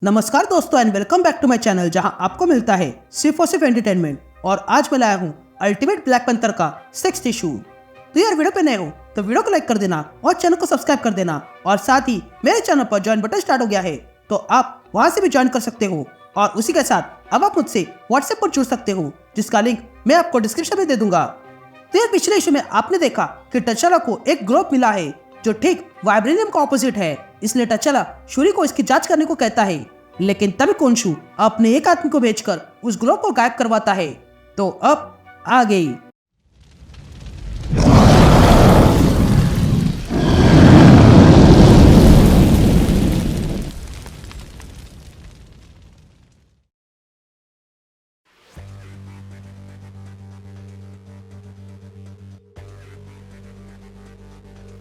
नमस्कार दोस्तों and welcome back to my channel जहां आपको मिलता है सिर्फ और सिर्फ एंटरटेनमेंट। और आज मैं लाया हूं अल्टीमेट ब्लैक पैंथर का 6th इशू। तो यार वीडियो पे नए हो तो वीडियो को लाइक कर देना और चैनल को सब्सक्राइब कर देना। और साथ ही मेरे चैनल पर ज्वाइन बटन स्टार्ट हो गया है तो आप वहां से भी ज्वाइन कर सकते हो। और उसी के साथ अब आप मुझसे व्हाट्सएप पर जुड़ सकते हो जिसका लिंक मैं आपको डिस्क्रिप्शन में दे दूंगा। तो यार पिछले इशू में आपने देखा कि टचाला को एक ग्लोब मिला है जो ठीक वाइब्रेनियम का ऑपोजिट है, इसलिए टचाला शूरी को इसकी जांच करने को कहता है। लेकिन तभी कोनशु अपने एक आदमी को भेजकर उस ग्लोब को गायब करवाता है। तो अब आ गई।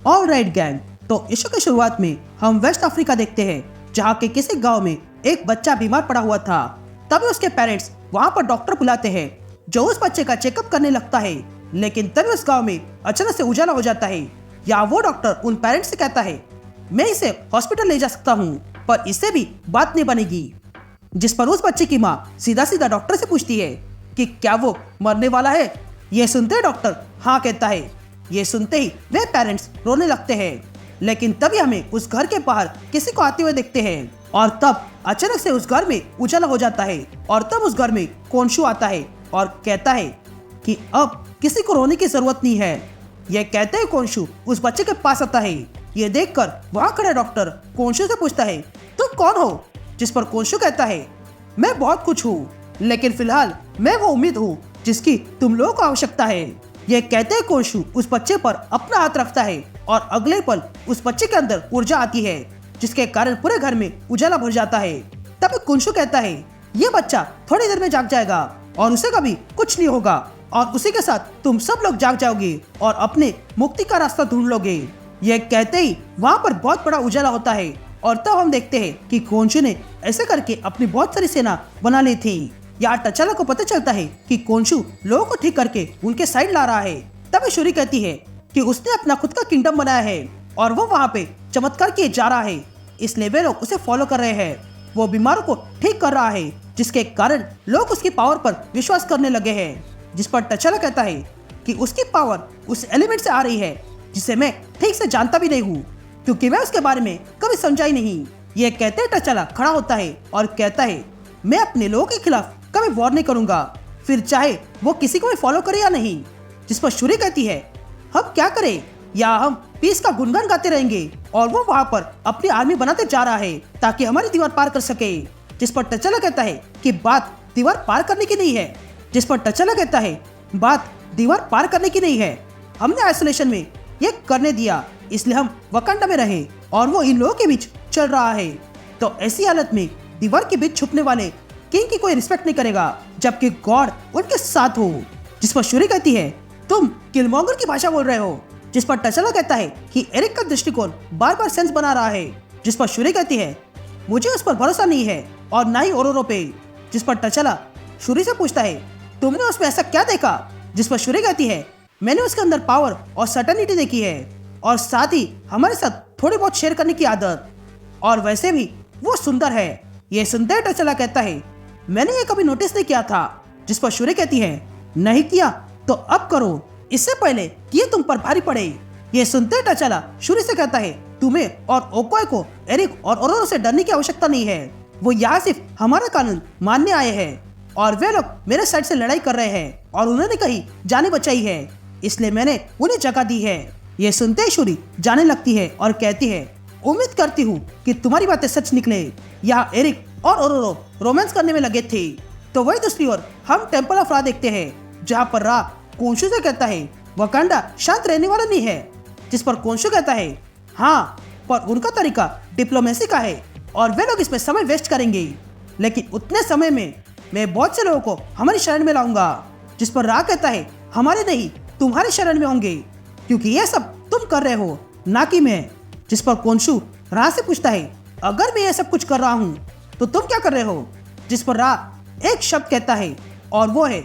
ऑलराइट गैंग, तो इशू की शुरुआत में हम वेस्ट अफ्रीका देखते हैं जहाँ के किसी गांव में एक बच्चा बीमार पड़ा हुआ था। तभी उसके पेरेंट्स वहां पर डॉक्टर बुलाते हैं जो उस बच्चे का चेकअप करने लगता है। लेकिन तभी उस गांव में अचानक से उजाला हो जाता है। या वो डॉक्टर उन पेरेंट्स से कहता है मैं इसे हॉस्पिटल ले जा सकता हूँ पर इससे भी बात नहीं बनेगी। जिस पर उस बच्चे की माँ सीधा सीधा डॉक्टर से पूछती है कि क्या वो मरने वाला है। ये सुनते ही डॉक्टर हाँ कहता है। ये सुनते ही वे पेरेंट्स रोने लगते हैं। लेकिन तभी हमें उस घर के बाहर किसी को आते हुए देखते हैं और तब अचानक से उस घर में उजाला हो जाता है। और तब उस घर में कोनशु आता है और कहता है कि अब किसी को रोने की जरूरत नहीं है। यह कहते ही कोनशु उस बच्चे के पास आता है। ये देखकर वहां खड़ा डॉक्टर कोनशु से पूछता है तुम कौन हो। जिस पर कोनशु कहता है मैं बहुत कुछ हूँ लेकिन फिलहाल मैं वो उम्मीद हूँ जिसकी तुम लोगों को आवश्यकता है। यह कहते ही कोनशु उस बच्चे पर अपना हाथ रखता है और अगले पल उस बच्चे के अंदर ऊर्जा आती है जिसके कारण पूरे घर में उजाला भर जाता है। तभी कोनशु कहता है ये बच्चा थोड़ी देर में जाग जाएगा और उसे कभी कुछ नहीं होगा और उसी के साथ तुम सब लोग जाग जाओगे और अपने मुक्ति का रास्ता ढूंढ लोगे। ये कहते ही वहाँ पर बहुत बड़ा उजाला होता है और तब हम देखते हैं कि कोनशु ने ऐसे करके अपनी बहुत सारी सेना बना ली थी। यहाँ टचाला को पता चलता है कि कोनशु लोगों को ठीक करके उनके साइड ला रहा है। तभी शूरी कहती है कि उसने अपना खुद का किंगडम बनाया है और वो वहाँ पे चमत्कार किए जा रहा है, इसलिए वे लोग उसे फॉलो कर रहे हैं। वो बीमारों को ठीक कर रहा है जिसके कारण लोग उसकी पावर पर विश्वास करने लगे हैं। जिस पर टचाला कहता है कि उसकी पावर उस एलिमेंट से आ रही है जिसे मैं ठीक से जानता भी नहीं हूँ क्योंकि मैं उसके बारे में कभी समझा ही नहीं। ये कहते ही टचाला खड़ा होता है और कहता है मैं अपने लोगों के खिलाफ कभी वॉर नहीं करूंगा, फिर चाहे वो किसी को भी फॉलो करे या नहीं। जिस पर शूरी कहती है हम क्या करें, या हम पीस का गुनगान गाते रहेंगे। और वो वहाँ पर अपनी आर्मी बनाते जा रहा है ताकि हमारी दीवार पार कर सके। जिस पर टचाला कहता है कि बात दीवार पार करने की नहीं है। जिस पर टचाला कहता है बात दीवार पार करने की नहीं है, हमने आइसोलेशन में ये करने दिया इसलिए हम वकांडा में रहे और वो इन लोगों के बीच चल रहा है। तो ऐसी हालत में दीवार के बीच छुपने वाले किंग की कोई रिस्पेक्ट नहीं करेगा जबकि गॉड उनके साथ हो। जिस पर शूरी कहती है तुम किलमॉन्गर की भाषा बोल रहे हो। जिस पर टचाला कहता है कि एरिक का दृष्टिकोण बार बार सेंस बना रहा है। जिस पर शूरी कहती है मुझे उस पर भरोसा नहीं है और ना ही ओरोरो पे। जिस पर टचाला शूरी से पूछता है तुमने उसमें ऐसा क्या देखा। जिस पर शूरी कहती है मैंने उसके अंदर पावर और सर्टेनिटी देखी है और साथ ही हमारे साथ थोड़ी बहुत शेयर करने की आदत, और वैसे भी वो सुंदर है। ये सुनते ही टचाला कहता है मैंने ये कभी नोटिस नहीं किया था। जिस पर शूरी कहती है नहीं किया तो अब करो, इससे पहले कि ये तुम पर भारी पड़े। ये सुनते टचाला शूरी से कहता है तुम्हें और ओकोए को एरिक और ओरोरो से डरने की आवश्यकता नहीं है। वो यहाँ सिर्फ हमारा कानून मानने आए हैं और वे लोग मेरे साइड से लड़ाई कर रहे हैं और उन्होंने कहीं जाने बचाई है इसलिए मैंने उन्हें जगह दी है। ये सुनते ही शूरी जाने लगती है और कहती है उम्मीद करती हूँ कि तुम्हारी बातें सच निकले। यहाँ एरिक और ओरोरो रोमांस करने में लगे थे। तो वही दूसरी ओर हम टेम्पल ऑफ रा देखते हैं जहाँ पर रा कोनशु से कहता है वकांडा शांत रहने वाला नहीं है। जिस पर कोनशु कहता है हाँ पर उनका तरीका डिप्लोमेसी का है और वे लोग इसमें समय वेस्ट करेंगे, लेकिन उतने समय में मैं बहुत से लोगों को हमारी शरण में लाऊंगा। जिस पर रा कहता है हमारे नहीं तुम्हारी शरण में होंगे क्योंकि ये सब तुम कर रहे हो ना कि मैं। जिस पर कोनशु रा से पूछता है अगर मैं ये सब कुछ कर रहा हूँ तो तुम क्या कर रहे हो। जिस पर रा एक शब्द कहता है और वो है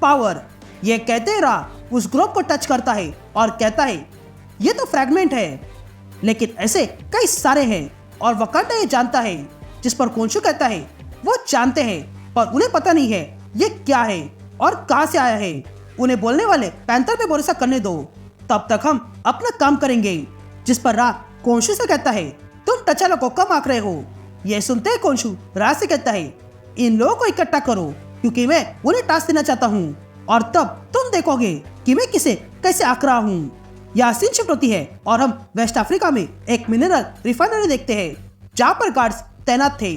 पावर। ये कहते ही रा उस ग्रुप को टच करता है और कहता है ये तो फ्रैगमेंट है लेकिन ऐसे कई सारे हैं और वकांडा ये जानता है जिस पर कोंशु कहता है वो जानते हैं पर उन्हें पता नहीं है ये क्या है और कहां से आया है। उन्हें बोलने वाले पैंथर पे भरोसा करने दो, तब तक हम अपना काम करेंगे। जिस पर रा कोंशु से कहता है तुम टचाला को कम आंक रहे हो। यह सुनते ही कोंशु रा से कहता है इन लोगों को इकट्ठा करो क्योंकि मैं उन्हें टास्क देना चाहता हूँ और तब तुम देखोगे कि मैं किसे कैसे आंक रहा हूँ। यह सीन शिफ्ट होती है और हम वेस्ट अफ्रीका में एक मिनरल रिफाइनरी देखते हैं जहाँ पर गार्ड्स तैनात थे।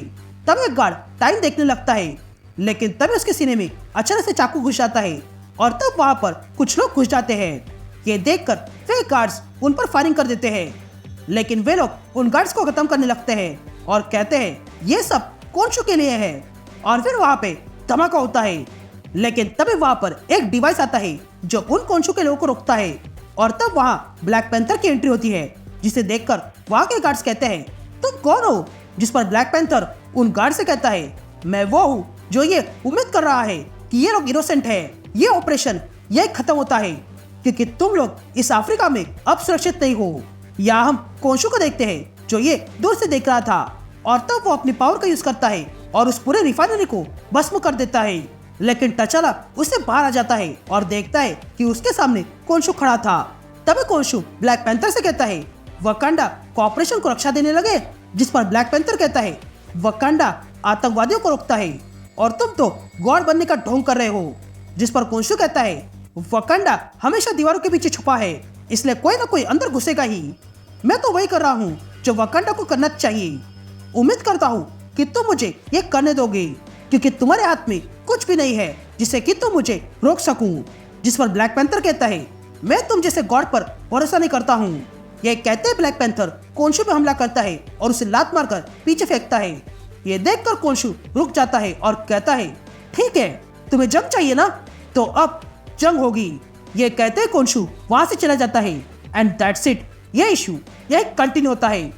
तब एक गार्ड टाइम देखने लगता है लेकिन तभी उसके सीने में अचानक से चाकू घुस जाता है और तब वहाँ पर कुछ लोग घुस जाते हैं। ये देखकर वे गार्ड्स उन पर फायरिंग कर देते हैं लेकिन वे लोग उन गार्ड्स को खत्म करने लगते हैं और कहते हैं ये सब कोंशु के लिए है। और फिर वहाँ पे धमाका होता है लेकिन तभी वहाँ पर एक डिवाइस आता है जो उन कोंशु के लोगों को रोकता है और तब वहाँ ब्लैक पैंथर की एंट्री होती है जिसे देखकर वहाँ के गार्ड्स कहते हैं तुम कौन हो। जिस पर ब्लैक पैंथर उन गार्ड से कहता है मैं वो हूँ जो ये उम्मीद कर रहा है कि ये लोग इनोसेंट है। ये ऑपरेशन यही खत्म होता है क्योंकि तुम लोग इस अफ्रीका में अब सुरक्षित नहीं हो। यहाँ हम कोंशु को देखते हैं जो ये दूर से देख रहा था और तब वो अपनी पावर का यूज करता है और उस पूरे रिफाइनरी को भस्म कर देता है। लेकिन टचाला उससे बाहर आ जाता है और देखता है कि उसके सामने कोंशु खड़ा था। तभी कोंशु ब्लैक पैंथर से कहता है वकांडा कॉर्पोरेशन को रक्षा देने लगे। जिस पर ब्लैक पैंथर कहता है वकांडा आतंकवादियों को रोकता है और तुम तो गॉड बनने का ढोंग कर रहे हो। जिस पर कोंशु कहता है वकांडा हमेशा दीवारों के पीछे छुपा है इसलिए कोई ना कोई अंदर घुसेगा ही। मैं तो वही कर रहा हूँ जो वकांडा को करना चाहिए। उम्मीद करता हूँ कि तुम मुझे ये करने दोगे क्योंकि तुम्हारे हाथ में कुछ भी नहीं है जिससे कि तुम मुझे रोक सकूं। जिस पर ब्लैक पैंथर कहता है मैं तुम जैसे गॉड पर भरोसा नहीं करता हूँ। ये कहते ही ब्लैक पैंथर कोंशु पे हमला करता है और उसे लात मारकर पीछे फेंकता है। ये देखकर कोंशु रुक जाता है और कहता है ठीक है तुम्हें जंग चाहिए ना तो अब जंग होगी। ये कहते ही कोंशु वहां से चला जाता है एंड दैट्स इट। ये इशू यही कंटिन्यू होता है।